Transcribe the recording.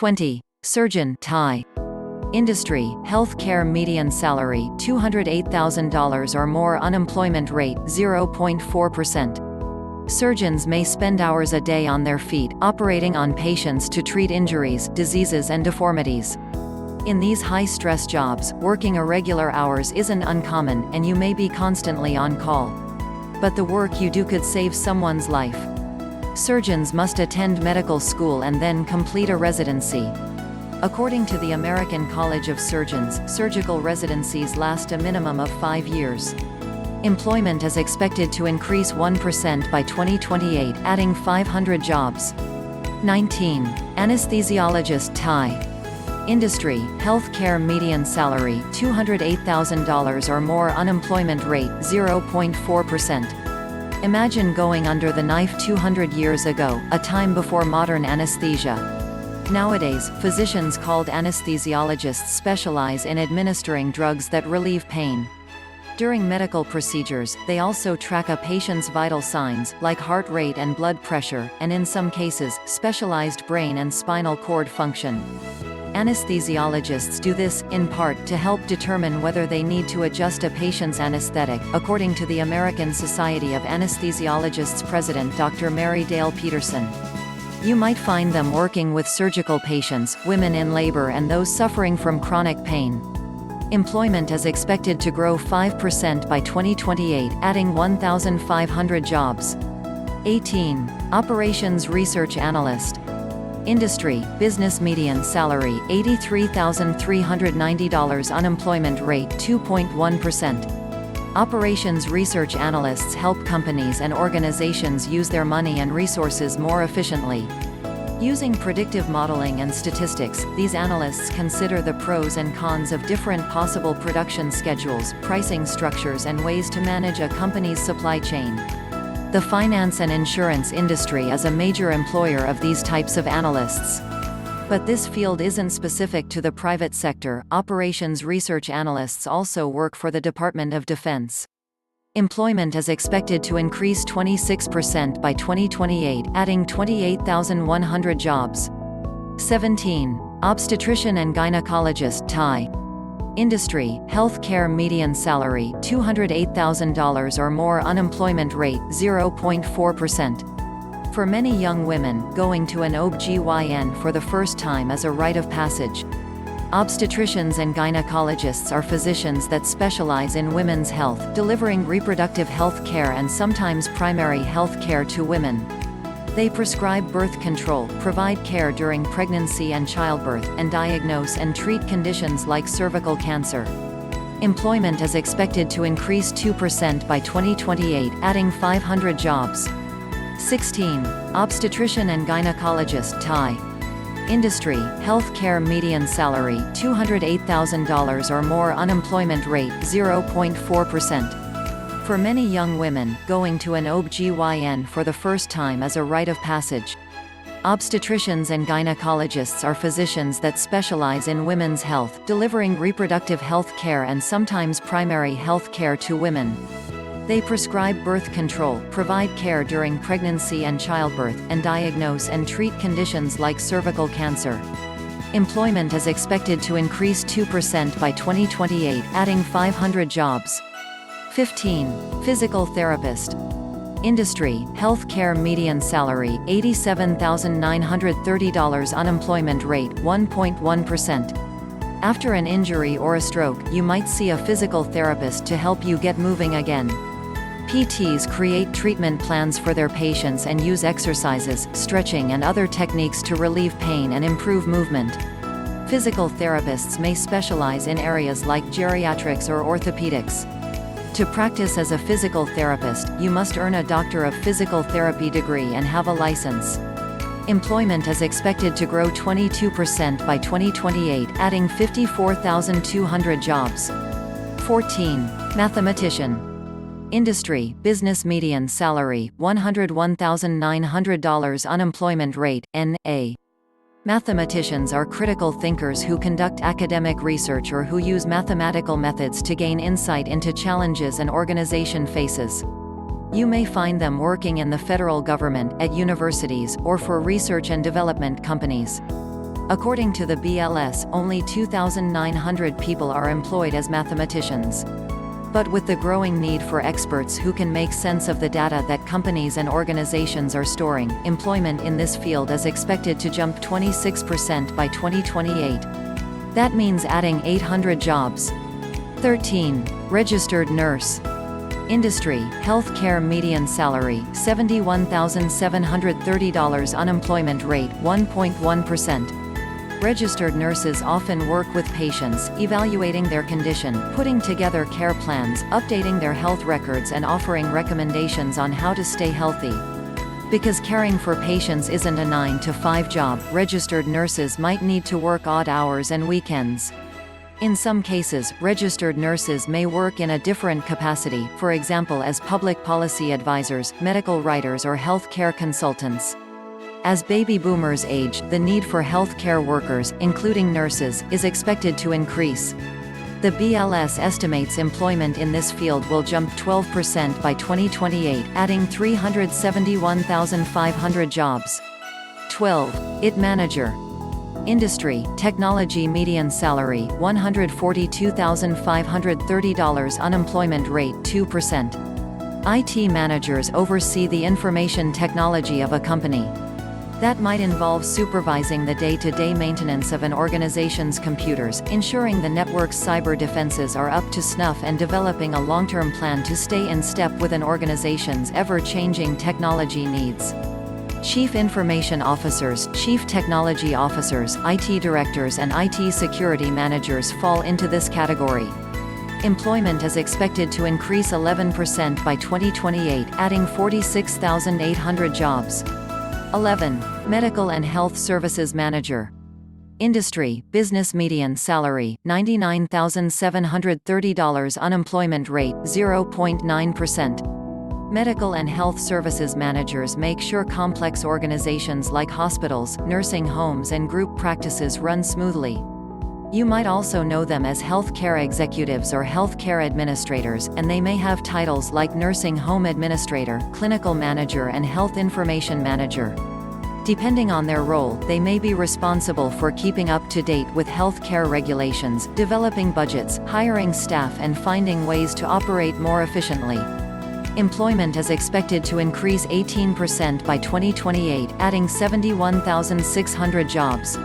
20. Surgeon, Thai. Industry, healthcare median salary, $208,000 or more unemployment rate, 0.4%. Surgeons may spend hours a day on their feet, operating on patients to treat injuries, diseases and deformities. In these high-stress jobs, working irregular hours isn't uncommon, and you may be constantly on call. But the work you do could save someone's life. Surgeons must attend medical school and then complete a residency. According to the American College of Surgeons, surgical residencies last a minimum of 5 years. Employment is expected to increase 1% by 2028, adding 500 jobs. 19. Anesthesiologist, Thai. Industry, healthcare median salary, $208,000 or more unemployment rate, 0.4%. Imagine going under the knife 200 years ago, a time before modern anesthesia. Nowadays, physicians called anesthesiologists specialize in administering drugs that relieve pain. During medical procedures, they also track a patient's vital signs, like heart rate and blood pressure, and in some cases, specialized brain and spinal cord function. Anesthesiologists do this, in part, to help determine whether they need to adjust a patient's anesthetic, according to the American Society of Anesthesiologists president Dr. Mary Dale Peterson. You might find them working with surgical patients, women in labor and those suffering from chronic pain. Employment is expected to grow 5% by 2028, adding 1,500 jobs. 18. Operations Research Analyst. Industry, business median salary, $83,390 unemployment rate, 2.1%. Operations research analysts help companies and organizations use their money and resources more efficiently. Using predictive modeling and statistics, these analysts consider the pros and cons of different possible production schedules, pricing structures and ways to manage a company's supply chain. The finance and insurance industry is a major employer of these types of analysts. But this field isn't specific to the private sector. Operations research analysts also work for the Department of Defense. Employment is expected to increase 26% by 2028, adding 28,100 jobs. 17. Obstetrician and gynecologist, Thai. Industry, healthcare median salary, $208,000 or more unemployment rate, 0.4%. For many young women, going to an OB/GYN for the first time is a rite of passage. Obstetricians and gynecologists are physicians that specialize in women's health, delivering reproductive health care and sometimes primary health care to women. They prescribe birth control, provide care during pregnancy and childbirth, and diagnose and treat conditions like cervical cancer. Employment is expected to increase 2% by 2028, adding 500 jobs. 16. Obstetrician and gynecologist, Thai. Industry, healthcare median salary, $208,000 or more unemployment rate, 0.4%. For many young women, going to an OB/GYN for the first time is a rite of passage. Obstetricians and gynecologists are physicians that specialize in women's health, delivering reproductive health care and sometimes primary health care to women. They prescribe birth control, provide care during pregnancy and childbirth, and diagnose and treat conditions like cervical cancer. Employment is expected to increase 2% by 2028, adding 500 jobs. 15. Physical therapist. Industry, healthcare median salary, $87,930 unemployment rate, 1.1%. After an injury or a stroke, you might see a physical therapist to help you get moving again. PTs create treatment plans for their patients and use exercises, stretching and other techniques to relieve pain and improve movement. Physical therapists may specialize in areas like geriatrics or orthopedics. To practice as a physical therapist, you must earn a Doctor of Physical Therapy degree and have a license. Employment is expected to grow 22% by 2028, adding 54,200 jobs. 14. Mathematician. Industry, business median salary, $101,900 unemployment rate, N.A. Mathematicians are critical thinkers who conduct academic research or who use mathematical methods to gain insight into challenges an organization faces. You may find them working in the federal government, at universities, or for research and development companies. According to the BLS, only 2,900 people are employed as mathematicians. But with the growing need for experts who can make sense of the data that companies and organizations are storing, employment in this field is expected to jump 26% by 2028. That means adding 800 jobs. 13. Registered nurse. Industry, healthcare median salary, $71,730 unemployment rate, 1.1%. Registered nurses often work with patients, evaluating their condition, putting together care plans, updating their health records and offering recommendations on how to stay healthy. Because caring for patients isn't a 9-to-5 job, registered nurses might need to work odd hours and weekends. In some cases, registered nurses may work in a different capacity, for example as public policy advisors, medical writers or health care consultants. As baby boomers age, the need for health care workers, including nurses, is expected to increase. The BLS estimates employment in this field will jump 12% by 2028, adding 371,500 jobs. 12. IT manager. Industry, technology median salary, $142,530 unemployment rate, 2%. IT managers oversee the information technology of a company. That might involve supervising the day-to-day maintenance of an organization's computers, ensuring the network's cyber defenses are up to snuff and developing a long-term plan to stay in step with an organization's ever-changing technology needs. Chief Information Officers, Chief Technology Officers, IT Directors and IT Security Managers fall into this category. Employment is expected to increase 11% by 2028, adding 46,800 jobs. 11. Medical and Health Services Manager. Industry, business median salary, $99,730 unemployment rate, 0.9%. Medical and health services managers make sure complex organizations like hospitals, nursing homes and group practices run smoothly. You might also know them as healthcare executives or healthcare administrators, and they may have titles like nursing home administrator, clinical manager and health information manager. Depending on their role, they may be responsible for keeping up to date with healthcare regulations, developing budgets, hiring staff and finding ways to operate more efficiently. Employment is expected to increase 18% by 2028, adding 71,600 jobs.